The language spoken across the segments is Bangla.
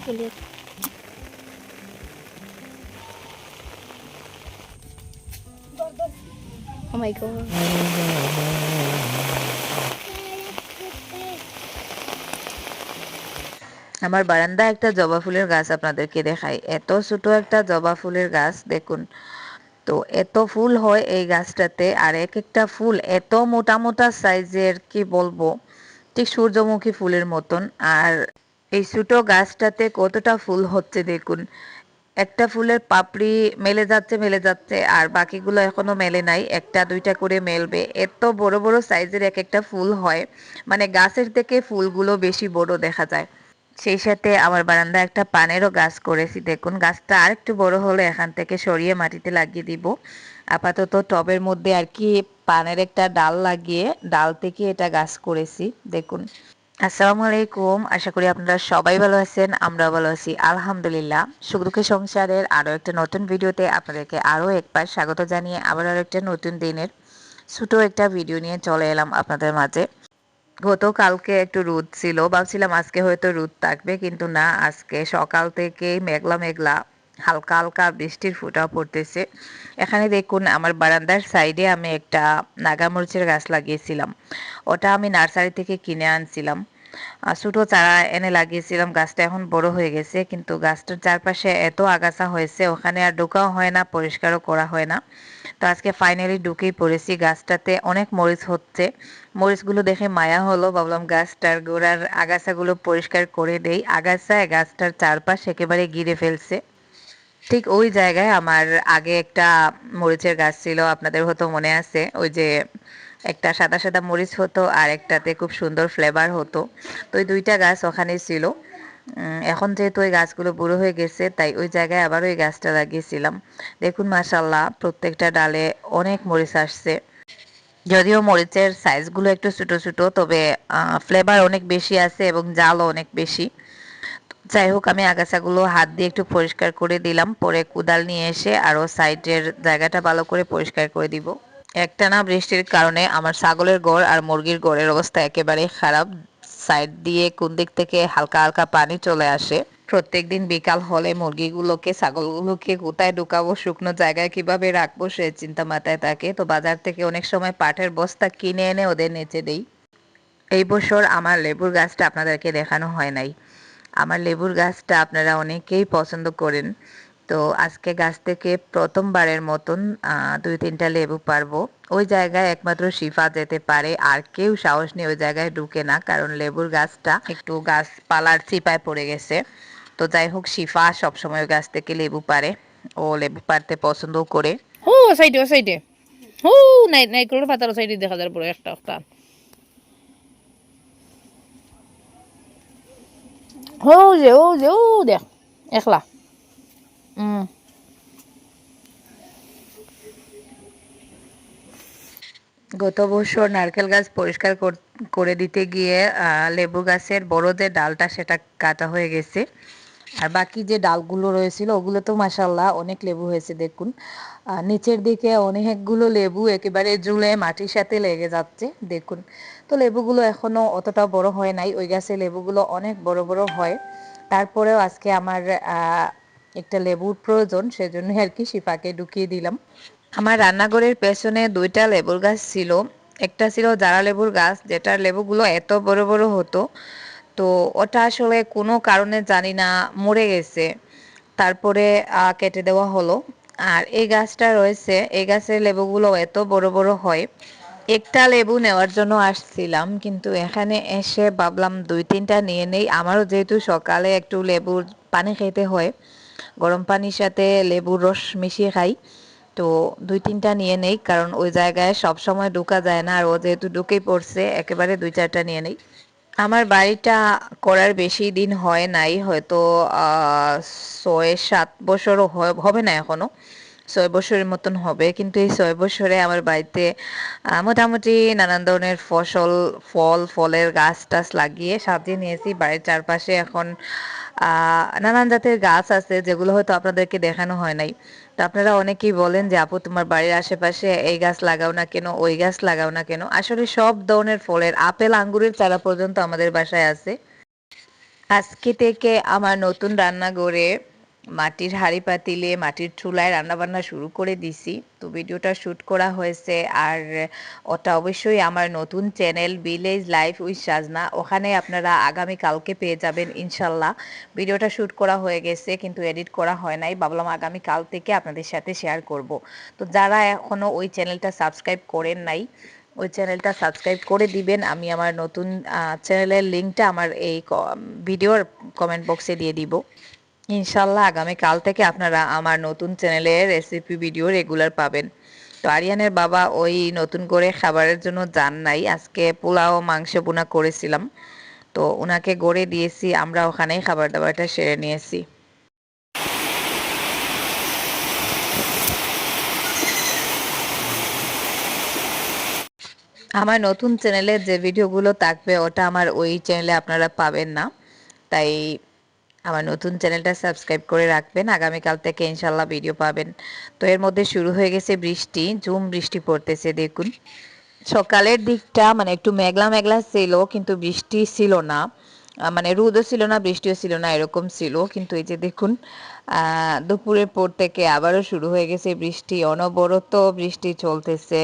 ফুলের। Oh my god. আমার বারান্দায় একটা জবা ফুলের গাছ আপনাদেরকে দেখাই। এত ছোট একটা জবা ফুলের গাছ দেখুন। তো এত ফুল হয় এই গাছটাতে, আর এক একটা ফুল এত মোটা মোটা সাইজের, কি বলবো, ঠিক সূর্যমুখী ফুলের মতন। আর এই ছোট গাছটাতে কতটা ফুল হচ্ছে দেখুন। একটা ফুলের পাপড়ি মেলে যাচ্ছে আর বাকিগুলো এখনো মেলে নাই, একটা দুইটা করে মেলবে। এত বড় বড় সাইজের এক একটা ফুল হয়, মানে গাছের থেকে ফুলগুলো বেশি বড় দেখা যায়। সেই সাথে আমার বারান্দায় একটা পানেরও গাছ করেছি দেখুন। গাছটা আর একটু বড় হলে এখান থেকে সরিয়ে মাটিতে লাগিয়ে দিব। আপাতত টবের মধ্যে আর কি পানের একটা ডাল লাগিয়ে ডাল থেকে এটা গাছ করেছি দেখুন। আসসালামু আলাইকুম, আশা করি আপনারা সবাই ভালো আছেন, আমরা ভালো আছি আলহামদুলিল্লাহ। সুখ দুঃখের সংসারের আরো একটা নতুন ভিডিওতে আপনাদেরকে আরো একবার স্বাগত জানিয়ে আবার আরো একটা নতুন দিনের ছোট একটা ভিডিও নিয়ে চলে এলাম আপনাদের মাঝে। গতকালকে একটু রোদ ছিল, ভাবছিলাম আজকে হয়তো রোদ থাকবে, কিন্তু না, আজকে সকাল থেকেই মেঘলা মেঘলা, হালকা হালকা বৃষ্টির ফোঁটা পড়তেছে। এখানে দেখুন আমার বারান্দার সাইডে আমি একটা নাগামরিচের গাছ লাগিয়েছিলাম। ওটা আমি নার্সারি থেকে কিনে আনছিলাম, ছোট চারা এনে লাগিয়েছিলাম। গাছটা এখন বড় হয়ে গেছে, কিন্তু গাছটার চারপাশে এত আগাছা হয়েছে, ওখানে আর ঢোকাও হয় না, পরিষ্কারও করা হয় না। তো আজকে ফাইনালি ঢুকেই পড়েছি। গাছটাতে অনেক মরিচ হচ্ছে, মরিচগুলো দেখে মায়া হলো, ভাবলাম গাছটার গোড়ার আগাছাগুলো পরিষ্কার করে দেই। আগাছায় গাছটার চারপাশ একেবারে ঘিরে ফেলছে। ঠিক ওই জায়গায় আমার আগে একটা মরিচের গাছ ছিল, আপনাদের হয়তো মনে আছে, ওই যে একটা সাদা সাদা মরিচ হতো আর একটাতে খুব সুন্দর ফ্লেভার হতো। তো ওই দুইটা গাছ ওখানেই ছিল। এখন যেহেতু ওই গাছগুলো বুড়ো হয়ে গেছে, তাই ওই জায়গায় আবার ওই গাছটা লাগিয়েছিলাম। দেখুন মাশাল্লাহ, প্রত্যেকটা ডালে অনেক মরিচ আসছে। যদিও মরিচের সাইজগুলো একটু ছোট ছোট, তবে ফ্লেভার অনেক বেশি আছে এবং জালও অনেক বেশি। যাই হোক, আমি আগাছাগুলো হাত দিয়ে একটু পরিষ্কার করে দিলাম, পরে কোদাল নিয়ে এসে আরো সাইডের জায়গাটা ভালো করে পরিষ্কার করে দিব। একটানা বৃষ্টির কারণে আমার ছাগলের ঘর আর মুরগির ঘরের অবস্থা একেবারে খারাপ। সাইড দিয়ে কোন দিক থেকে হালকা হালকা পানি চলে আসে। প্রত্যেকদিন বিকাল হলে মুরগিগুলোকে ছাগলগুলোকে কোথায় ঢুকাবো, শুকনো জায়গায় কিভাবে রাখবো, সে চিন্তা মাথায় থাকে। তো বাজার থেকে অনেক সময় পাটের বস্তা কিনে এনে ওদের নিচে দেই। এই বছর আমার লেবুর গাছটা আপনাদেরকে দেখানো হয় নাই। আমার লেবুর গাছটা আপনারা অনেকেই পছন্দ করেন। তো আজকে গাছ থেকে প্রথমবারের মতন 2-3টা লেবু পারবো। ওই জায়গায় একমাত্র শিফা যেতে পারে, আর কেউ সাহস নিয়ে ওই জায়গায় ঢুকে না, কারণ লেবুর গাছটা একটু গাছপালার চিপায় পড়ে গেছে। তো যাই হোক, শিফা সবসময় ওই গাছ থেকে লেবু পারে, ও লেবু পারতে পছন্দও করে। ও সাইডে ও নাই নাই করে পাতার সাইডে দেখা যায় পুরো একটা একটা। ও দেখ একলা। হুম। গত বছর নারকেল গাছ পরিষ্কার করে দিতে গিয়ে লেবু গাছের বড় যে ডালটা সেটা কাটা হয়ে গেছে। আর বাকি যে ডালগুলো রয়েছিল ওগুলো তো মাশাল্লাহ অনেক লেবু হয়েছে দেখুন। নিচের দিকে অনেকগুলো লেবু একেবারে ঝুলে মাটির সাথে লেগে যাচ্ছে দেখুন। তো লেবুগুলো এখনো অতটা বড় হয় নাই, ওই গাছে লেবুগুলো অনেক বড় বড় হয়। তারপরেও আজকে আমার একটা লেবুর প্রয়োজন, সেজন্য আর কি শিফাকে ঢুকিয়ে দিলাম। আমার রান্নাঘরের পেছনে 2টা লেবুর গাছ ছিল। একটা ছিল জারা লেবুর গাছ, যেটার লেবুগুলো এত বড় বড় হতো। তো ওটা আসলে কোনো কারণে জানি না মরে গেছে, তারপরে কেটে দেওয়া হলো। আর এই গাছটা রয়েছে, এই গাছের লেবুগুলো এত বড় বড় হয়। একটা লেবু নেওয়ার জন্য আসছিলাম, কিন্তু এখানে এসে ভাবলাম 2-3টা নিয়ে নেই। আমারও যেহেতু সকালে একটু লেবুর পানি খেতে হয়, গরম পানির সাথে লেবুর রস মিশিয়ে খাই। তো 2-3টা নিয়ে নেই, কারণ ওই জায়গায় সব সময় ঢোকা যায় না, আর ও যেহেতু ঢুকেই পড়ছে একেবারে 2-4টা নিয়ে নেই। আমার বাড়িটা করার বেশি দিন হয় নাই, হয়তো 6-7 বছরও হবে না এখনো, 6 বছরের মতন হবে। কিন্তু এই 6 বছরে আমার বাড়িতে মোটামুটি নানান ধরনের ফলের গাছ টাছ লাগিয়ে সাজিয়ে নিয়েছি বাড়ির চারপাশে। এখন নানান জাতের গাছ আছে যেগুলো হয়তো আপনাদেরকে দেখানো হয় নাই। তো আপনারা অনেকেই বলেন যে আপু তোমার বাড়ির আশেপাশে এই গাছ লাগাও না কেন, ওই গাছ লাগাও না কেন। আসলে সব ধরনের ফলের আপেল আঙ্গুরের চারা পর্যন্ত আমাদের বাসায় আছে। আজকে থেকে আমার নতুন রান্নাঘরে মাটির হাঁড়ি পাতিলে মাটির চুলায় রান্নাবান্না শুরু করে দিছি। তো ভিডিওটা শ্যুট করা হয়েছে আর ওটা অবশ্যই আমার নতুন চ্যানেল ভিলেজ লাইফ উইথ সাজনা, ওখানে আপনারা আগামী কালকে পেয়ে যাবেন ইনশাল্লাহ। ভিডিওটা শ্যুট করা হয়ে গেছে কিন্তু এডিট করা হয় নাই, ভাবলাম আগামী কাল থেকে আপনাদের সাথে শেয়ার করব। তো যারা এখনও ওই চ্যানেলটা সাবস্ক্রাইব করেন নাই ওই চ্যানেলটা সাবস্ক্রাইব করে দিবেন। আমি আমার নতুন চ্যানেলের লিঙ্কটা আমার এই ভিডিওর কমেন্ট বক্সে দিয়ে দিব। ইনশাল্লাহ আগামী কাল থেকে আপনারা আমার নতুন চ্যানেলে রেসিপি ভিডিও রেগুলার পাবেন। তো আরিয়ানের বাবা ওই নতুন করে খাবারের জন্য যান নাই, আজকে পোলাও মাংস বোনা করেছিলাম, তো ওনাকে গড়ে দিয়েছি, আমরা ওখানেই খাবার দাবারটা সেরে নিয়েছি। আমার নতুন চ্যানেলে যে ভিডিওগুলো থাকবে ওটা আমার ওই চ্যানেলে আপনারা পাবেন না, তাই আমার নতুন চ্যানেলটা সাবস্ক্রাইব করে রাখবেন, আগামীকাল থেকে ইনশাল্লাহ ভিডিও পাবেন। তো এর মধ্যে শুরু হয়ে গেছে বৃষ্টি, ঝুম বৃষ্টি পড়তেছে দেখুন। সকালের দিকটা মানে একটু মেঘলা মেঘলা ছিল কিন্তু বৃষ্টি ছিল না, মানে রোদও ছিল না বৃষ্টিও ছিল না, এরকম ছিল। কিন্তু এই যে দেখুন দুপুরের পর থেকে আবারও শুরু হয়ে গেছে বৃষ্টি, অনবরত বৃষ্টি চলতেছে।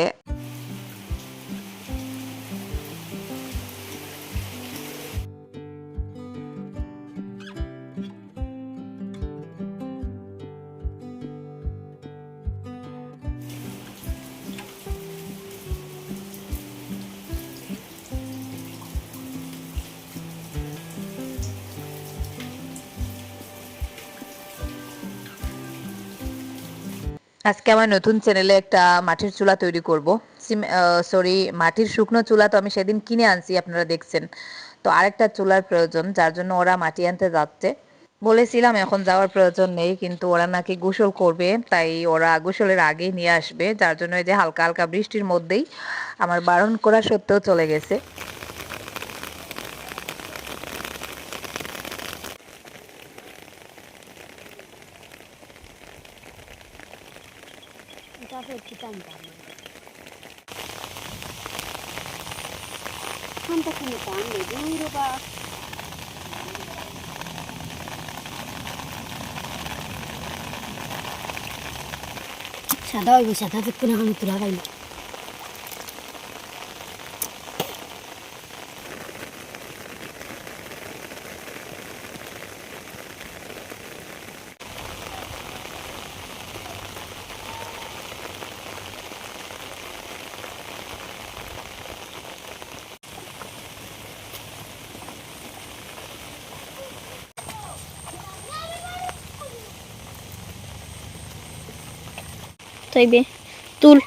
আজকে আমার নতুন চ্যানেলে একটা মাটির চুলা তৈরি করব। সরি, মাটির শুকনো চুলা তো আমি সেদিন কিনে আনছি, আপনারা দেখছেন। তো আরেকটা চুলার প্রয়োজন, যার জন্য ওরা মাটি আনতে যাচ্ছে। বলেছিলাম এখন যাওয়ার প্রয়োজন নেই, কিন্তু ওরা নাকি গোসল করবে, তাই ওরা গোসলের আগেই নিয়ে আসবে, যার জন্য এই যে হালকা হালকা বৃষ্টির মধ্যেই আমার বারণ করা সত্ত্বেও চলে গেছে। সাদা হইব, সাদা দেখতে না আমি তুলা পাইল। তাইবে তুল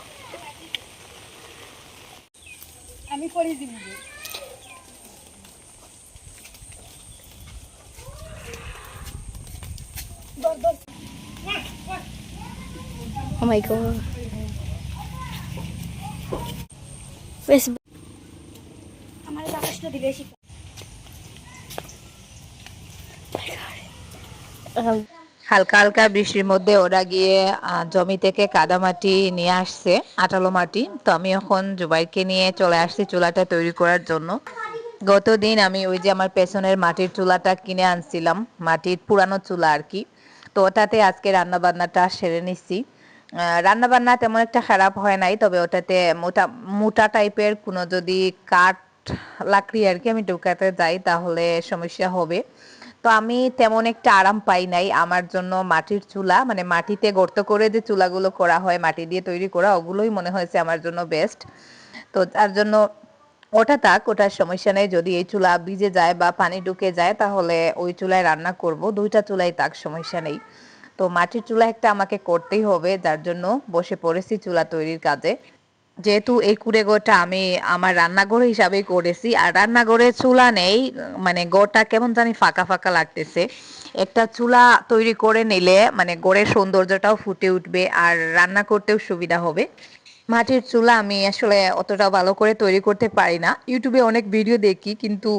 আমি করে দিব। ও মাই গড বেশ আমার বাতাসটা দিলে শিখা। হালকা হালকা বৃষ্টির মধ্যে ওরা গিয়ে জমি থেকে কাদা মাটি নিয়ে আসছে, আঠালো মাটি। তো আমি এখন জুবাইরকে নিয়ে চলে আসছি চুলাটা তৈরি করার জন্য। গতদিন আমি ওই যে আমার পেছনের মাটির চুলাটা কিনে আনছিলাম, মাটির পুরানো চুলা আর কি। তো ওটাতে আজকে রান্না বান্নাটা সেরে নিচ্ছি। রান্না বান্না তেমন একটা খারাপ হয় নাই, তবে ওটাতে মোটা মোটা টাইপের কোনো যদি কাঠ লাকড়ি আর কি আমি ঢুকাতে যাই তাহলে সমস্যা হবে। তো আমি তেমন একটা আরাম পাই নাই, আমার জন্য মাটির চুলা মানে মাটিতে গর্ত করে যে চুলাগুলো করা হয় মাটি দিয়ে তৈরি করা, ওগুলোই মনে হয়েছে আমার জন্য বেস্ট। তো তার জন্য ওটা থাক, ওটার সমস্যা নেই। যদি এই চুলা ভিজে যায় বা পানি ঢুকে যায় তাহলে ওই চুলায় রান্না করব, দুইটা চুলাই থাক, সমস্যা নেই। তো মাটির চুলা একটা আমাকে করতেই হবে, যার জন্য বসে পড়েছি চুলা তৈরির কাজে। যেহেতু এই কুঁড়েঘরটা আমি আমার রান্নাঘর হিসাবেই করেছি, আর রান্নাঘরে চুলা নেই, মানে ঘরটা কেমন জানি ফাঁকা ফাঁকা লাগতেছে। একটা চুলা তৈরি করে নিলে মানে ঘরের সৌন্দর্যটাও ফুটে উঠবে আর রান্না করতেও সুবিধা হবে। মাটির চুলা আমি আসলে অতটা ভালো করে তৈরি করতে পারি না, ইউটিউবে অনেক ভিডিও দেখি কিন্তু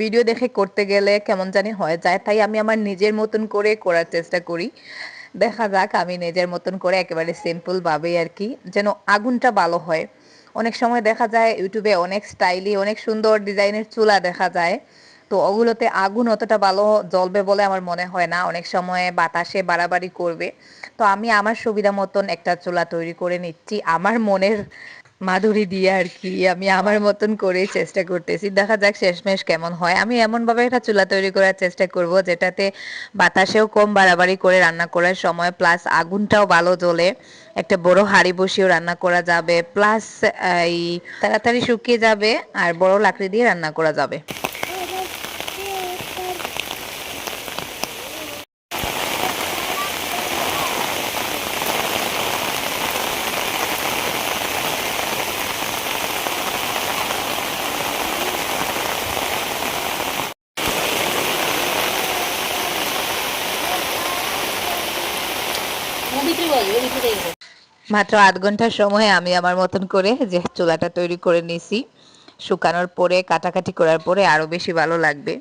ভিডিও দেখে করতে গেলে কেমন জানি হয়ে যায়, তাই আমি আমার নিজের মতন করে করার চেষ্টা করি। দেখা যাক, আমি নিজের মতন করে একেবারে সিম্পল ভাবেই আর কি, যেন আগুনটা ভালো হয়। অনেক সময় দেখা যায় ইউটিউবে অনেক স্টাইলি অনেক সুন্দর ডিজাইনের চুলা দেখা যায়, তো ওগুলোতে আগুন অতটা ভালো জ্বলবে বলে আমার মনে হয় না, অনেক সময় বাতাসে বাড়াবাড়ি করবে। তো আমি আমার সুবিধা মতন একটা চুলা তৈরি করে নিচ্ছি আমার মনের মাধুরী দিয়ে আর কি। আমি আমার মতন করে চেষ্টা করতেছি, দেখা যাক শেষমেশ কেমন হয়। আমি এমন ভাবে একটা চুলা তৈরি করার চেষ্টা করব যেটাতে বাতাসেও কম বাড়াবাড়ি করে রান্না করার সময়, প্লাস আগুনটাও ভালো জ্বলে, একটা বড় হাঁড়ি বসিয়েও রান্না করা যাবে, প্লাস এই তাড়াতাড়ি শুকিয়ে যাবে আর বড় লাকড়ি দিয়ে রান্না করা যাবে। মাত্র ৮ ঘন্টার সময় আমি আমার মতন করে যে চুলাটা তৈরি করে নিছি, শুকানোর পরে কাটাকাটি করার পরে আরো বেশি ভালো লাগবে।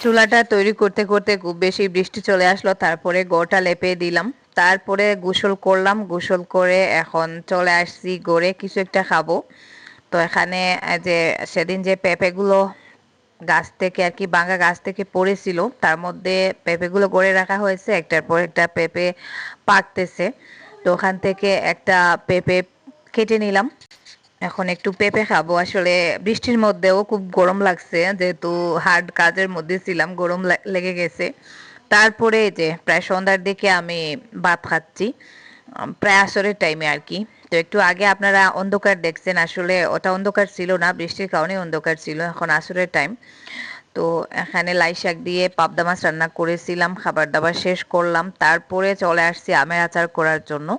চুলাটা তৈরি করতে করতে খুব বেশি বৃষ্টি চলে আসলো, তারপরে গোটা লেপে দিলাম, তারপরে গোসল করলাম, গোসল করে এখন চলে আসছি গড়ে কিছু একটা খাবো। তো এখানে যে সেদিন যে পেঁপেগুলো গাছ থেকে আর কি, ভাঙা গাছ থেকে পড়েছিল, তার মধ্যে পেঁপেগুলো গড়ে রাখা হয়েছে, একটার পর একটা পেঁপে পাকতেছে। তো ওখান থেকে একটা পেঁপে কেটে নিলাম, এখন একটু পেঁপে খাবো। আসলে বৃষ্টির মধ্যেও খুব গরম লাগছে, যেহেতু হার্ড কাজের মধ্যে ছিলাম, গরম লেগে গেছে। তারপরে এই যে প্রায় সন্ধ্যার দিকে আমি ভাত খাচ্ছি, প্রায় আসরের টাইমে আর কি। তো একটু আগে আপনারা অন্ধকার দেখছেন, আসলে ওটা অন্ধকার ছিল না, বৃষ্টির কারণে অন্ধকার ছিল, এখন আসরের টাইম। তো এখানে লাই শাক দিয়ে পাবদা মাছ রান্না করেছিলাম, খাবার দাবার শেষ করলাম, তারপরে চলে আসছি আমের আচার করার জন্য।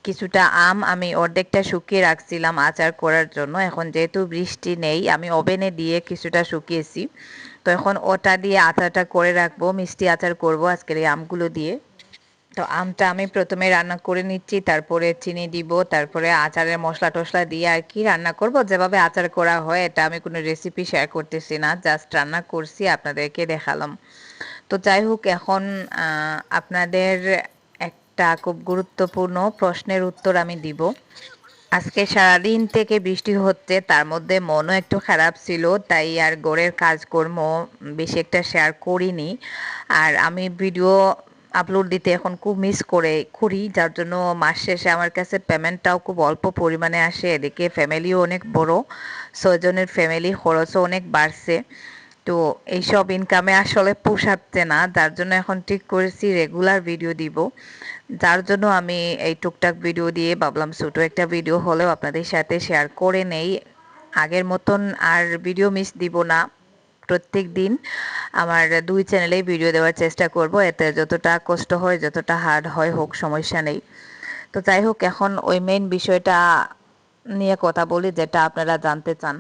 কিছুটা আম আমি অর্ধেকটা শুকিয়ে রাখছিলাম আচার করার জন্য, এখন যেহেতু বৃষ্টি নেই আমি ওভেনে দিয়ে কিছুটা শুকিয়েছি, তো এখন ওটা দিয়ে আচারটা করে রাখবো, মিষ্টি আচার করব আজকের এই আমগুলো দিয়ে। তো আমটা আমি প্রথমে রান্না করে নিচ্ছি, তারপরে চিনি দিব, তারপরে আচারের মশলা টশলা দিয়ে আর কি রান্না করব, যেভাবে আচার করা হয়। এটা আমি কোনো রেসিপি শেয়ার করতেছি না, জাস্ট রান্না করছি আপনাদেরকে দেখালাম। তো যাই হোক, এখন আপনাদের একটা খুব গুরুত্বপূর্ণ প্রশ্নের উত্তর আমি দিব। আজকে সারাদিন থেকে বৃষ্টি হচ্ছে, তার মধ্যে মনও একটু খারাপ ছিল, তাই আর ঘরের কাজকর্ম বেশি একটা শেয়ার করিনি। আর আমি ভিডিও আপলোড দিতে এখন খুব মিস করি, যার জন্য মাস শেষে আমার কাছে পেমেন্টটাও খুব অল্প পরিমাণে আসে, এদিকে ফ্যামিলিও অনেক বড়, 6 জনের ফ্যামিলি, খরচও অনেক বাড়ছে। তো এইসব ইনকামে আসলে পোষাচ্ছে না, যার জন্য এখন ঠিক করেছি রেগুলার ভিডিও দিব। যার জন্য আমি এই টুকটাক ভিডিও দিয়ে ভাবলাম ছোট একটা ভিডিও হলেও আপনাদের সাথে শেয়ার করে নেই। আগের মতন আর ভিডিও মিস দিব না, প্রত্যেক দিন আমার 2 চ্যানেলেই ভিডিও দেওয়ার চেষ্টা করব, এতে যতটা কষ্ট হয় যতটা হার্ড হয় হোক, সমস্যা নেই। তো যাই হোক, এখন ওই মেইন বিষয়টা নিয়ে কথা বলি যেটা আপনারা জানতে চান।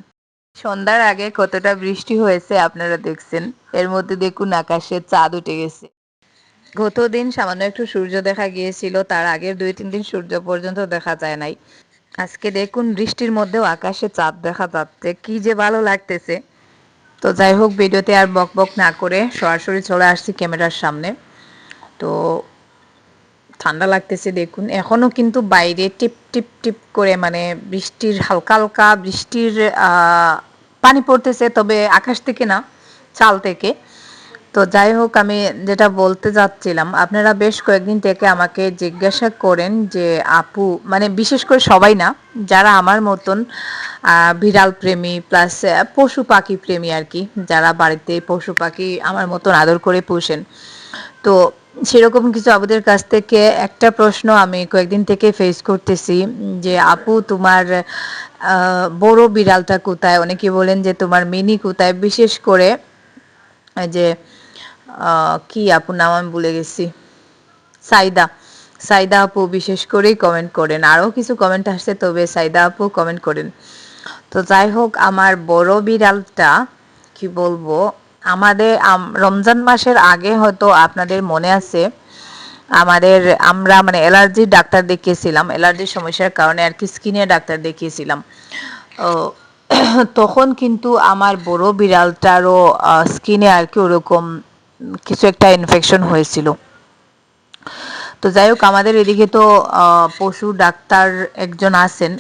সন্ধ্যার আগে কতটা বৃষ্টি হয়েছে আপনারা দেখছেন, এর মধ্যে দেখুন আকাশে চাঁদ উঠে গেছে। গতদিন সামান্য একটু সূর্য দেখা গিয়েছিল, তার আগের 2-3 দিন সূর্য পর্যন্ত দেখা যায় নাই। আজকে দেখুন বৃষ্টির মধ্যেও আকাশে চাঁদ দেখা যাচ্ছে, কি যে ভালো লাগতেছে। তো যাই হোক, ভিডিওতে আর বক বক না করে সরাসরি চলে আসছি ক্যামেরার সামনে। তো ঠান্ডা লাগতেছে দেখুন, এখনো কিন্তু বাইরে টিপ টিপ টিপ করে মানে বৃষ্টির হালকা হালকা বৃষ্টির পানি পড়তেছে, তবে আকাশ থেকে না, চাল থেকে। তো যাই হোক, আমি যেটা বলতে যাচ্ছিলাম, আপনারা বেশ কয়েকদিন থেকে আমাকে জিজ্ঞাসা করেন যে আপু, মানে বিশেষ করে সবাই না, যারা আমার মতন বিড়াল প্রেমী প্লাস পশু পাখি প্রেমী আর কি, যারা বাড়িতে পশু পাখি আমার মতন আদর করে পোষেন, তো সেরকম কিছু আপুদের কাছ থেকে একটা প্রশ্ন আমি কয়েকদিন থেকে ফেস করতেছি যে আপু তোমার বড় বিড়ালটা কোথায়, অনেকে বলেন যে তোমার মিনি কোথায়। বিশেষ করে যে কি আপুর নাম আমি ভুলে গেছি, সাইদা, সাইদা আপু বিশেষ করেই কমেন্ট করেন, আরও কিছু কমেন্ট আসছে, তবে সাইদা আপু কমেন্ট করেন। তো যাই হোক, আমার বড় বিড়ালটা কি বলবো, আমাদের রমজান মাসের আগে হয়তো আপনাদের মনে আছে, আমাদের আমরা মানে অ্যালার্জির ডাক্তার দেখিয়েছিলাম, অ্যালার্জির সমস্যার কারণে আর কি স্কিনের ডাক্তার দেখিয়েছিলাম। ও তখন কিন্তু আমার বড় বিড়ালটারও স্কিনে আর কি ওরকম কিছু একটা ইনফেকশন হয়েছিল। তো যাই হোক, আমাদের এদিকে তো পশু ডাক্তার একজন আছেন,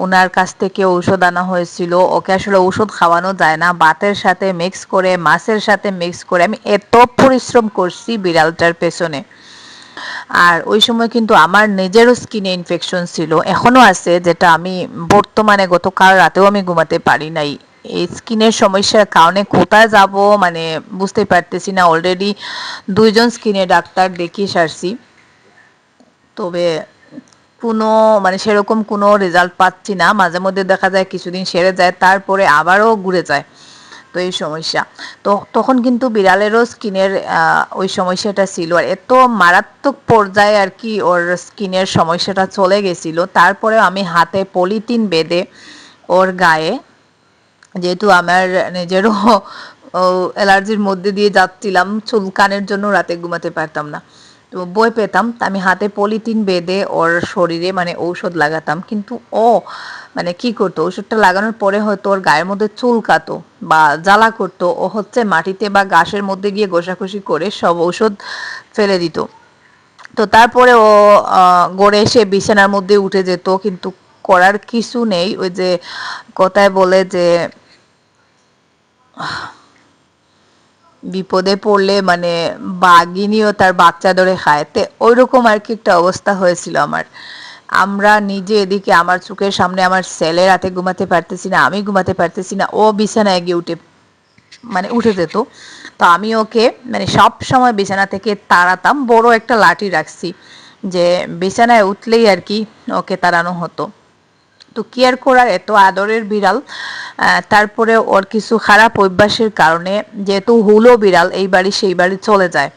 ওনার কাছ থেকে ঔষধ আনা হয়েছিল। ওকে আসলে ঔষধ খাওয়ানো যায় না, ভাতের সাথে মিক্স করে, মাছের সাথে মিক্স করে আমি এত পরিশ্রম করছি বিড়ালটার পেছনে। আর ওই সময় কিন্তু আমার নিজেরও স্কিনে ইনফেকশন ছিল, এখনো আছে, যেটা আমি বর্তমানে গতকাল রাতেও আমি ঘুমাতে পারি নাই। এই স্কিনের সমস্যার কারণে কোথায় যাব মানে বুঝতে পারতেছি না। অলরেডি 2জন স্কিনের ডাক্তার দেখিয়ে সারছি, তবে কোনো মানে সেরকম কোনো রেজাল্ট পাচ্ছি না। মাঝে মধ্যে দেখা যায় কিছুদিন সেরে যায়, তারপরে আবারও ঘুরে যায়। তো এই সমস্যা, তো তখন কিন্তু বিড়ালেরও স্কিনের ওই সমস্যাটা ছিল, আর এত মারাত্মক পর্যায়ে আর কি ওর স্কিনের সমস্যাটা চলে গেছিল। তারপরে আমি হাতে পলিথিন বেঁধে ওর গায়ে, যেহেতু আমার নিজেরও অ্যালার্জির মধ্যে দিয়ে যাচ্ছিলাম, চুলকানের জন্য রাতে ঘুমাতে পারতাম না, তো ভয় পেতাম, তা আমি হাতে পলিথিন বেঁধে ওর শরীরে মানে ঔষধ লাগাতাম। কিন্তু ও মানে কি করতো, ওষুধটা লাগানোর পরে হয়তো ওর গায়ের মধ্যে চুলকাতো বা জ্বালা করতো, ও হচ্ছে মাটিতে বা ঘাসের মধ্যে গিয়ে ঘষাঘষি করে সব ঔষধ ফেলে দিত। তো তারপরে ও গড়ে এসে বিছানার মধ্যে উঠে যেত, কিন্তু করার কিছু নেই। ওই যে কথায় বলে যে বিপদে পড়লে মানে বাঘিনীও তার বাচ্চা ধরে খায়, তে ওইরকম আর কি একটা অবস্থা হয়েছিল আমার। আমরা নিজে এদিকে আমার চোখের সামনে আমার ছেলে রাতে ঘুমাতে পারতেছি না, আমি ঘুমাতে পারতেছি না, ও বিছানায় গিয়ে উঠে যেত। তো আমি ওকে মানে সব সময় বিছানা থেকে তাড়াতাম, বড় একটা লাঠি রাখছি যে বিছানায় উঠলেই আর কি ওকে তাড়ানো হতো। তো কেয়ার করার, এত আদরের বিড়াল, তারপরে ওর কিছু খারাপ অভ্যাসের কারণে, যেহেতু হুলো বিড়াল এই বাড়ি সেই বাড়ি চলে যায়,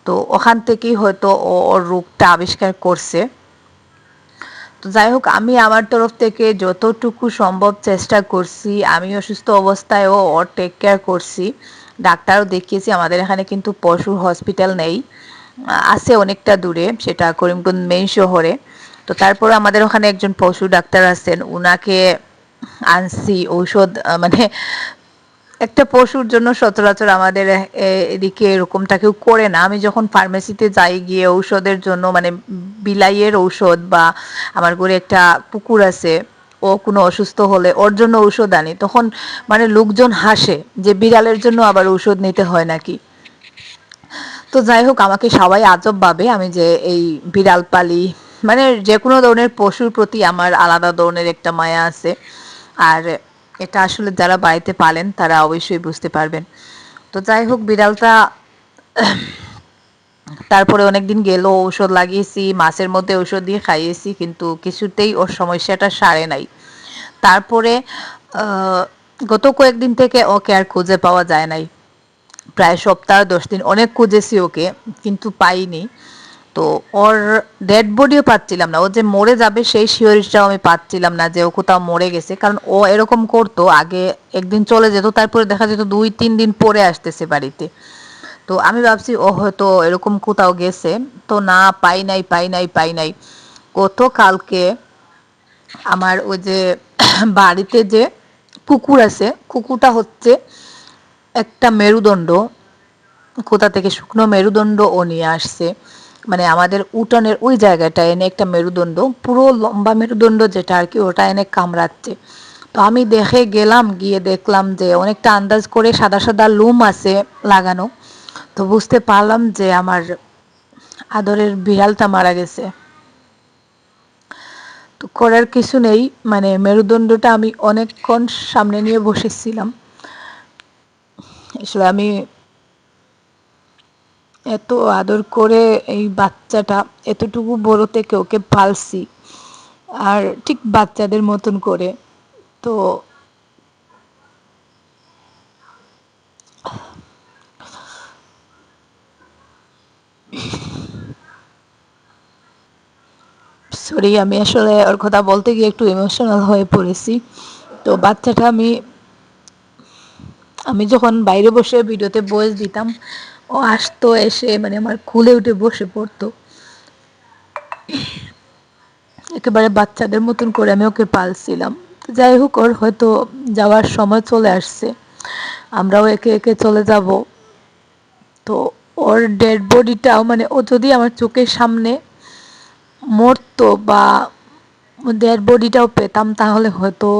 তো ওখান থেকেই হয়তো ও ওর রূপটা আবিষ্কার করছে। তো যাই হোক, আমি আমার তরফ থেকে যতটুকু সম্ভব চেষ্টা করছি, আমি অসুস্থ অবস্থায়ও ওর টেক কেয়ার করছি, ডাক্তারও দেখিয়েছি। আমাদের এখানে কিন্তু পশুর হসপিটাল নেই, আছে অনেকটা দূরে, সেটা করিমগঞ্জ মেইন শহরে। তো তারপরে আমাদের ওখানে একজন পশু ডাক্তার আছেন, উনাকে আনছি ঔষধ, মানে একটা পশুর জন্য সচরাচর আমাদের এদিকে এরকমটা কেউ করে না। আমি যখন ফার্মেসিতে যাই গিয়ে ঔষধের জন্য, মানে বিলাইয়ের ঔষধ, বা আমার ঘরে একটা কুকুর আছে, ও কোনো অসুস্থ হলে ওর জন্য ঔষধ আনি, তখন মানে লোকজন হাসে যে বিড়ালের জন্য আবার ঔষধ নিতে হয় নাকি। তো যাই হোক, আমাকে সবাই আজব ভাবে আমি যে এই বিড়াল পালি, মানে যে কোনো ধরনের পশুর প্রতি আমার আলাদা ধরনের একটা মায়া আছে। আর এটা আসলে যারা বাড়িতে পালেন তারা অবশ্যই বুঝতে পারবেন। তো যাই হোক, বিড়ালটা তারপরে অনেকদিন গেল, ঔষধ লাগিয়েছি, মাছের মধ্যে ঔষধ দিয়ে খাইয়েছি, কিন্তু কিছুতেই ওর সমস্যাটা সারে নাই। তারপরে গত কয়েকদিন থেকে ওকে আর খুঁজে পাওয়া যায় নাই, প্রায় সপ্তাহ 10 দিন অনেক খুঁজেছি ওকে, কিন্তু পাইনি। তো ওর ডেড বডিও পাচ্ছিলাম না, ও যে মরে যাবে সেই শিওরিটাও আমি পাচ্ছিলাম না যে ও কোথাও মরে গেছে। কারণ ও এরকম করতো আগে, একদিন চলে যেত, তারপরে দেখা যেত 2-3 দিন পরে আসতেছে বাড়িতে। তো আমি ভাবছি ও হয়তো এরকম কোথাও গেছে, তো না, পাই নাই পাই নাই পাই নাই। গতকালকে আমার ওই যে বাড়িতে যে কুকুর আছে, কুকুরটা হচ্ছে একটা মেরুদণ্ড, কোথা থেকে শুকনো মেরুদণ্ড ও নিয়ে আসছে, মানে আমাদের উঠানের ওই জায়গাটা এনে একটা মেরুদণ্ড, পুরো লম্বা মেরুদণ্ড যেটা আর কি, ওটা এনে কামড়াচ্ছে। তো আমি দেখে গেলাম, গিয়ে দেখলাম যে অনেকটা আন্দাজ করে সাদা সাদা লুম আছে লাগানো। তো বুঝতে পারলাম যে আমার আদরের বিড়ালটা মারা গেছে। তো করার কিছু নেই, মানে মেরুদণ্ডটা আমি অনেকক্ষণ সামনে নিয়ে বসেছিলাম। আসলে আমি এত আদর করে এই বাচ্চাটা এতটুকু বড় থেকে ওকে পালছি, আর ঠিক বাচ্চাদের মতন করে। তো সরি, আমি আসলে ওর কথা বলতে গিয়ে একটু ইমোশনাল হয়ে পড়েছি। তো বাচ্চাটা আমি আমি যখন বাইরে বসে ভিডিওতে ভয়েস দিতাম, ও আসতো, এসে মানে আমার কোলে উঠে বসে পড়তো। একেবারে বাচ্চাদের মতন করে আমি ওকে পালছিলাম। যাই হোক, ওর হয়তো যাওয়ার সময় চলে আসছে, আমরাও একে একে চলে যাব। তো ওর ডেড বডিটাও মানে ও যদি আমার চোখের সামনে মরতো বা ডেড বডিটাও পেতাম তাহলে হয়তো,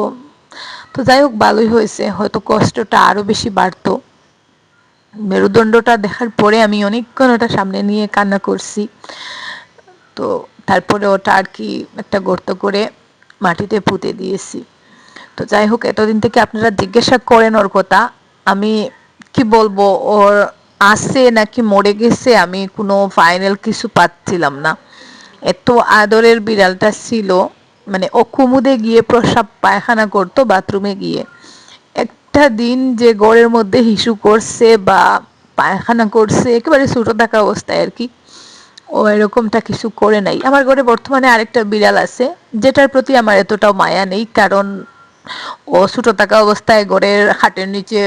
তো যাই হোক ভালোই হয়েছে, হয়তো কষ্টটা আরও বেশি বাড়তো। মেরুদণ্ডটা দেখার পরে আমি অনেকক্ষণ ওটা সামনে নিয়ে কান্না করছি। তো তারপরে ওটা আর কি একটা গর্ত করে মাটিতে পুঁতে দিয়েছি। তো যাই হোক, এতদিন থেকে আপনারা জিজ্ঞাসা করেন ওর কথা, আমি কি বলবো, ওর আছে নাকি মরে গেছে আমি কোনো ফাইনাল কিছু পাচ্ছিলাম না। এত আদরের বিড়ালটা ছিল, মানে ও কুমুদে গিয়ে প্রসাব পায়খানা করতো বাথরুমে গিয়ে। একটা দিন যে ঘরের মধ্যে হিসু করছে বা পায়খানা করছে একেবারে ছোট থাকা অবস্থায় আর কি, ও এরকমটা কিছু করে নাই। আমার ঘরে বর্তমানে আরেকটা বিড়াল আছে যেটার প্রতি আমার এতটাও মায়া নেই, কারণ ও ছোট থাকা অবস্থায় ঘরের খাটের নিচে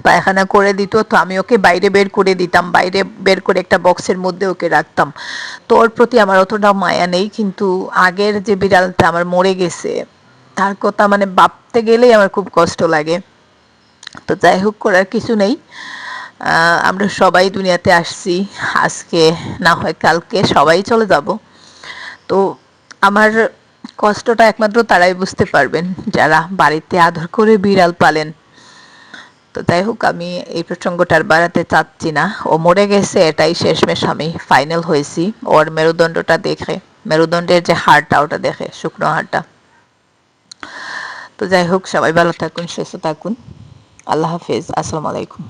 পায়খানা করে দিত, তো আমি ওকে বাইরে বের করে দিতাম, বাইরে বের করে একটা বক্সের মধ্যে ওকে রাখতাম। তো ওর প্রতি আমার অতটাও মায়া নেই। কিন্তু আগের যে বিড়ালটা আমার মরে গেছে তার কথা মানে ভাবতে গেলেই আমার খুব কষ্ট লাগে। তো যাই হোক, করার কিছু নেই, আমরা সবাই দুনিয়াতে আসছি, আজকে না হয় কালকে সবাই চলে যাব। তো আমার কষ্টটা একমাত্র তারাই বুঝতে পারবেন যারা বাড়িতে আদর করে বিড়াল পালেন। তো যাই হোক, আমি এই প্রসঙ্গটা আর বাড়াতে চাচ্ছি না, ও মরে গেছে এটাই শেষমেশ আমি ফাইনাল হয়েছি। ওর মেরুদণ্ডটা দেখে, মেরুদণ্ডের যে হাড়টা ওটা দেখে, শুকনো হাড়টা। তো যাই হোক, সবাই ভালো থাকুন, সুস্থ থাকুন, আল্লাহ হাফিজ, আসসালামু আলাইকুম।